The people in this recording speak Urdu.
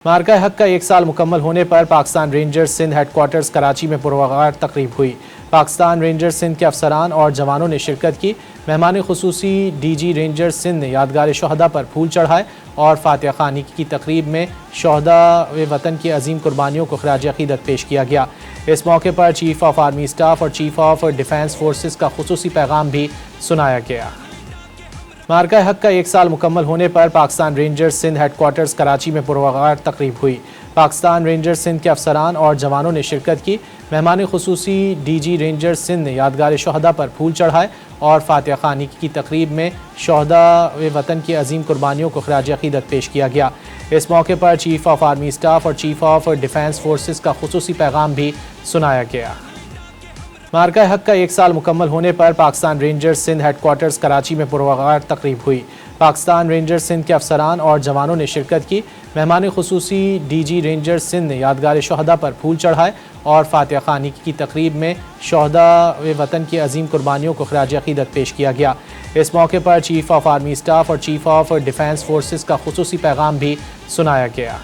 معرکہ حق کا ایک سال مکمل ہونے پر Pakistan Rangers Sindh headquarters Karachi میں پروقار تقریب ہوئی۔ پاکستان رینجرز سندھ کے افسران اور جوانوں نے شرکت کی۔ مہمان خصوصی ڈی جی رینجرز سندھ نے یادگار شہداء پر پھول چڑھائے اور فاتحہ خوانی کی تقریب میں شہداء وطن کی عظیم قربانیوں کو خراج عقیدت پیش کیا گیا۔ اس موقع پر چیف آف آرمی اسٹاف اور چیف آف ڈیفنس فورسز کا خصوصی پیغام بھی سنایا گیا۔ معرکہ حق کا ایک سال مکمل ہونے پر Pakistan Rangers Sindh headquarters Karachi میں پروقار تقریب ہوئی۔ پاکستان رینجرز سندھ کے افسران اور جوانوں نے شرکت کی۔ مہمان خصوصی ڈی جی رینجرز سندھ نے یادگار شہداء پر پھول چڑھائے اور فاتحہ خوانی کی تقریب میں شہداء وطن کی عظیم قربانیوں کو خراج عقیدت پیش کیا گیا۔ اس موقع پر چیف آف آرمی اسٹاف اور چیف آف ڈیفنس فورسز کا خصوصی پیغام بھی سنایا گیا۔ معرکہ حق کا ایک سال مکمل ہونے پر Pakistan Rangers Sindh headquarters Karachi میں پروقار تقریب ہوئی۔ پاکستان رینجرز سندھ کے افسران اور جوانوں نے شرکت کی۔ مہمان خصوصی ڈی جی رینجرز سندھ نے یادگار شہداء پر پھول چڑھائے اور فاتحہ خوانی کی تقریب میں شہداء وطن کی عظیم قربانیوں کو خراج عقیدت پیش کیا گیا۔ اس موقع پر چیف آف آرمی اسٹاف اور چیف آف ڈیفنس فورسز کا خصوصی پیغام بھی سنایا گیا۔